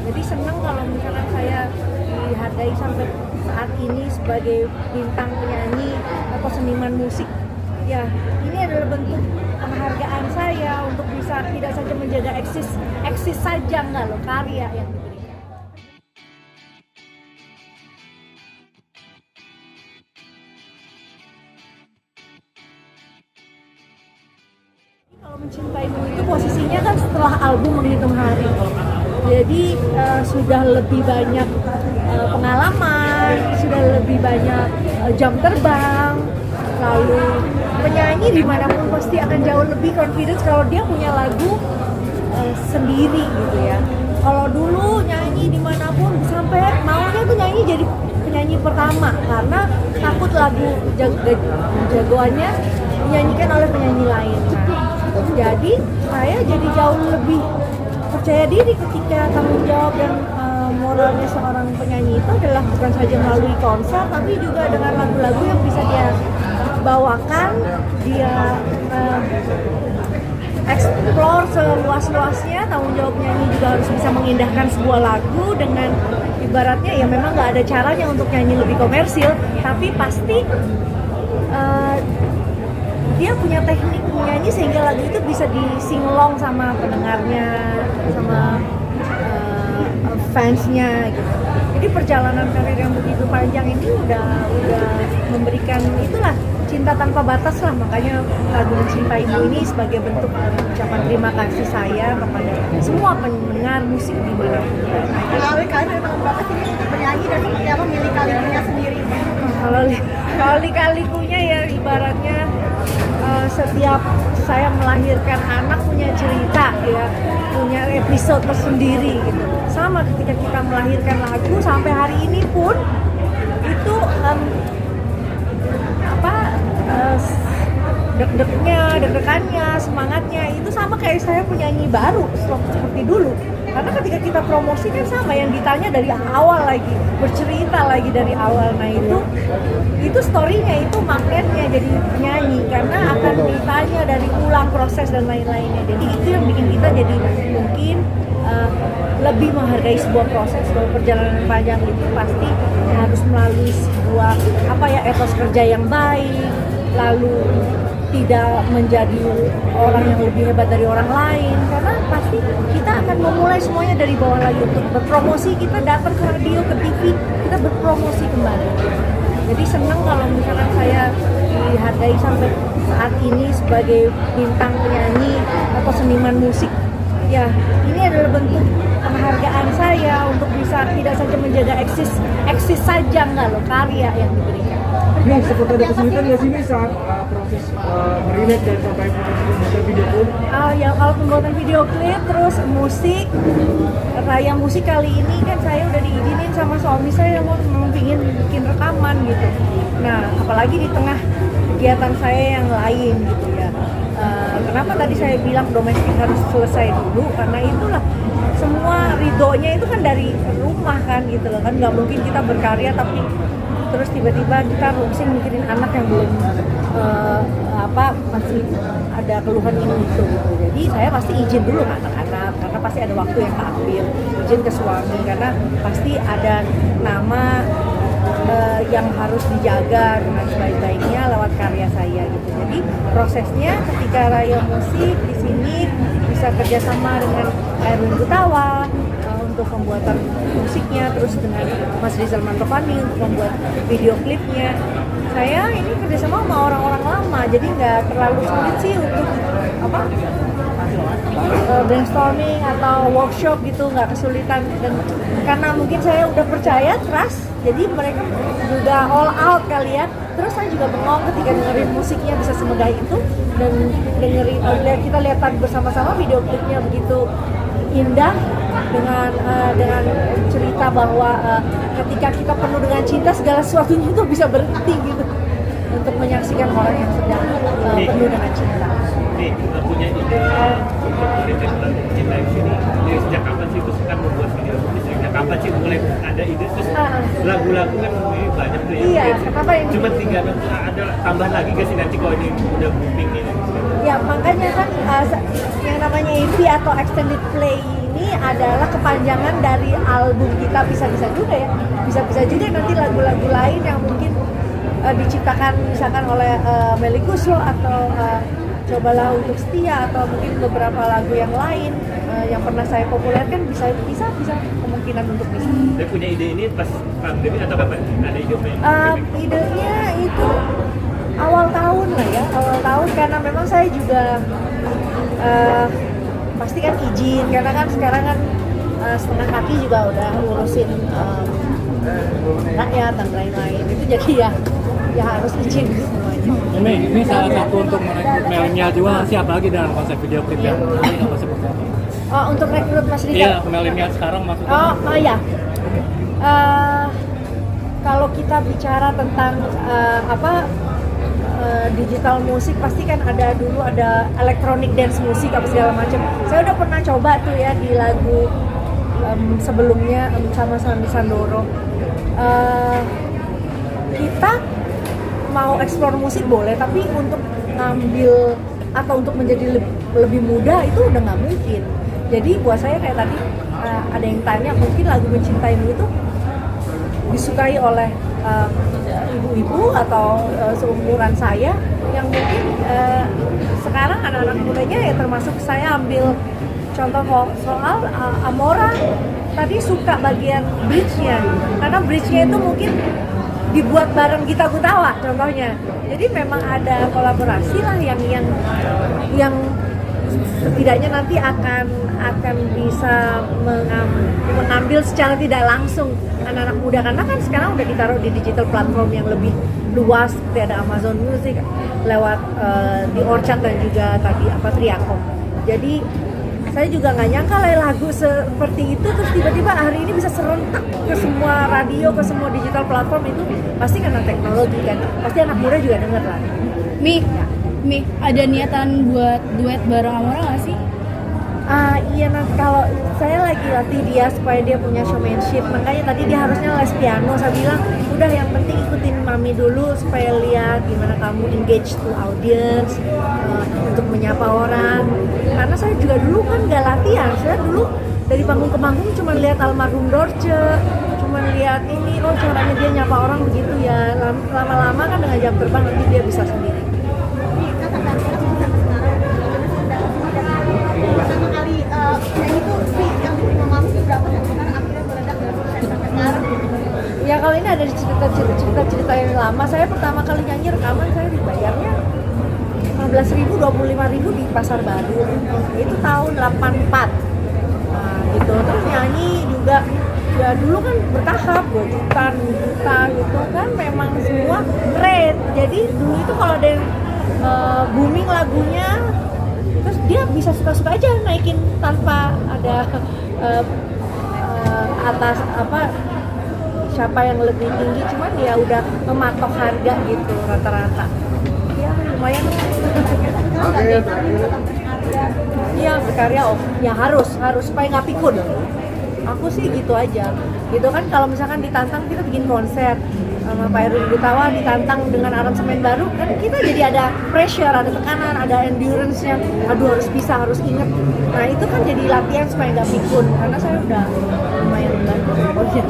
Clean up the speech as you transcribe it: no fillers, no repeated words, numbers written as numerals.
Jadi senang kalau misalkan saya dihargai sampai saat ini sebagai bintang penyanyi atau seniman musik. Ya, ini adalah bentuk penghargaan saya untuk bisa tidak saja menjaga eksis saja, enggak loh, karya yang diberikan. Kalau Mencintaimu itu posisinya kan setelah album Menghitung Hari. Jadi sudah lebih banyak pengalaman, sudah lebih banyak jam terbang. Lalu penyanyi dimanapun pasti akan jauh lebih confidence kalau dia punya lagu sendiri gitu ya. Kalau dulu nyanyi dimanapun sampai maunya tuh nyanyi jadi penyanyi pertama karena takut lagu jagoannya dinyanyikan oleh penyanyi lain. Nah, jadi saya jadi jauh lebih percaya diri ketika tanggung jawab dan moralnya seorang penyanyi itu adalah bukan saja melalui konser tapi juga dengan lagu-lagu yang bisa dia bawakan, dia explore seluas-luasnya. Tanggung jawab penyanyi juga harus bisa mengindahkan sebuah lagu dengan ibaratnya ya memang nggak ada caranya untuk nyanyi lebih komersil, tapi pasti dia punya teknik menyanyi sehingga lagu itu bisa disinglong sama pendengarnya, sama fansnya gitu. Jadi perjalanan karir yang begitu panjang ini udah memberikan itulah cinta tanpa batas lah, makanya lagu Mencintaimu ini sebagai bentuk ucapan terima kasih saya kepada semua pendengar musik di mana pun. Melalui kalian memang berapa sih penyanyi dan seperti apa milik kaliannya sendiri? Kalau lika-likunya ya ibaratnya setiap saya melahirkan anak punya cerita ya, punya episode tersendiri gitu. Sama ketika kita melahirkan lagu sampai hari ini pun itu deg-degannya, semangatnya itu sama kayak saya penyanyi baru seperti dulu. Karena ketika kita promosi kan sama, yang ditanya dari awal lagi, bercerita lagi dari awal. Nah itu story-nya, itu magnetnya jadi penyanyi karena akan ditanya dari ulang proses dan lain-lainnya. Jadi itu yang bikin kita jadi mungkin lebih menghargai sebuah proses, sebuah perjalanan panjang itu pasti harus melalui sebuah etos kerja yang baik, lalu tidak menjadi orang yang lebih hebat dari orang lain, karena pasti kita akan memulai semuanya dari bawah lagi. Untuk berpromosi kita datang ke radio, ke TV, kita berpromosi kembali. Jadi senang kalau misalkan saya dihargai sampai saat ini sebagai bintang penyanyi atau seniman musik. Ya, ini adalah bentuk penghargaan saya untuk bisa tidak saja menjaga eksis saja, enggak loh, karya yang diberikan. Ini seperti ada kesulitan ya sini saat proses merelate dan sampai pembuatan video klip? Ya kalau pembuatan video klip terus musik, Raya Musik kali ini kan saya udah diizinin sama suami saya mau pingin bikin rekaman gitu. Nah apalagi di tengah kegiatan saya yang lain gitu ya. Kenapa tadi saya bilang domestik harus selesai dulu, karena itulah semua ridhonya itu kan dari rumah kan gitu loh kan, nggak mungkin kita berkarya tapi terus tiba-tiba kita pusing mikirin anak yang belum masih ada keluhan ini itu gitu. Jadi saya pasti izin dulu ke anak-anak karena pasti ada waktu yang keambil, izin ke suami karena pasti ada nama yang harus dijaga dengan sebaik-baiknya lewat karya saya gitu. Jadi prosesnya ketika Raya Musik di sini bisa kerjasama dengan Erwin Gutawa untuk pembuatan musiknya, terus dengan Mas Rizal Mantovani untuk membuat video klipnya. Saya ini kerjasama sama orang-orang lama, jadi nggak terlalu sulit sih untuk brainstorming atau workshop gitu, nggak kesulitan. Dan karena mungkin saya udah percaya, trust, jadi mereka juga all out kali ya. Terus saya juga bengong ketika dengerin musiknya bisa semegah itu, dan dengerin kita lihat bersama-sama video klipnya begitu indah dengan cerita bahwa ketika kita penuh dengan cinta segala sesuatunya itu bisa berhenti gitu untuk menyaksikan orang yang sedang penuh dengan cinta. Nih, punya ide tentang cinta di sini. Dari sejak kapan sih terus kan membuat video? Sejak kapan sih mulai ada ide terus lagu-lagu kan ini banyak tuh ya. Iya, apa yang cuma 3 ada tambahan lagi gak sih nanti kalau ini udah booming ini? Ya makanya kan yang namanya EP atau extended play ini ini adalah kepanjangan dari album kita, bisa-bisa juga ya, bisa-bisa juga nanti lagu-lagu lain yang mungkin diciptakan misalkan oleh Melly Goeslaw atau Cobalah Untuk Setia atau mungkin beberapa lagu yang lain yang pernah saya populerkan, bisa kemungkinan untuk bisa. Saya punya ide ini pas pandemi atau kapan? Ada ide apa? Idenya itu awal tahun lah ya, awal tahun, karena memang saya juga pasti kan izin, karena kan sekarang kan setengah kaki juga udah ngurusin rakyat dan lain-lain, itu jadi ya harus izin semuanya. Ini salah satu untuk merekrut milenial juga sih, apalagi dengan konsep video klip yang lain apa seperti apa? Oh, untuk rekrut Mas Rika? Iya, milenial sekarang maksudnya. Oh ya. Kalau kita bicara tentang digital musik, pasti kan dulu ada electronic dance musik apa segala macam. Saya udah pernah coba tuh ya di lagu sebelumnya sama Sandy Sandoro. Kita mau eksplor musik boleh, tapi untuk ngambil atau untuk menjadi lebih mudah itu udah nggak mungkin. Jadi buat saya kayak tadi ada yang tanya, mungkin lagu Mencintaimu itu disukai oleh ibu-ibu atau seumuran saya yang mungkin sekarang anak-anak mudanya ya, termasuk saya ambil contoh soal Amora tadi suka bagian bridge-nya, karena bridge-nya itu mungkin dibuat bareng Gita Gutawa contohnya. Jadi memang ada kolaborasi lah yang setidaknya nanti akan bisa mengambil secara tidak langsung anak-anak muda, karena kan sekarang udah ditaruh di digital platform yang lebih luas seperti ada Amazon Music lewat di Orchard dan juga tadi Triakom. Jadi saya juga nggak nyangka lah lagu seperti itu terus tiba-tiba hari ini bisa serentak ke semua radio, ke semua digital platform. Itu pasti karena teknologi kan, pasti anak muda juga denger lah. Mi, ada niatan buat duet bareng Amora nggak sih? Iya, nah kalau saya lagi latih dia supaya dia punya showmanship, makanya tadi dia harusnya les piano. Saya bilang udah, yang penting ikutin mami dulu supaya lihat gimana kamu engage to audience, untuk menyapa orang. Karena saya juga dulu kan nggak latihan, saya dulu dari panggung ke panggung cuma lihat almarhum Dorce, cuma lihat ini, oh caranya dia nyapa orang begitu ya. Lama-lama kan dengan jam terbang nanti dia bisa sendiri. Pertama kali nyanyi tuh yang diterima mami berapa dan sekarang akhirnya meledak dan sukses sampai sekarang. Ya kalau ini ada cerita yang lama. Saya pertama kali nyanyi rekaman saya dibayarnya 15.000, 25.000 di Pasar Baru. Itu tahun 84. Nah, gitu. Terus nyanyi juga ya dulu kan bertahap, 2 juta gitu kan, memang semua rate. Jadi dulu itu kalau ada yang booming lagunya, terus dia bisa suka-suka aja naikin tanpa ada atas siapa yang lebih tinggi, cuman dia udah mematok harga gitu rata-rata. Ya lumayan. Iya berkarya, ya harus supaya nggak pikun. Aku sih gitu aja. Gitu kan, kalau misalkan ditantang kita bikin konser sama Pak Erwin Gutawa, ditantang dengan aransemen baru, kan kita jadi ada pressure, ada tekanan, ada endurance-nya. Aduh harus bisa, harus inget. Nah itu kan jadi latihan supaya nggak pikun, karena saya udah lumayan belajar.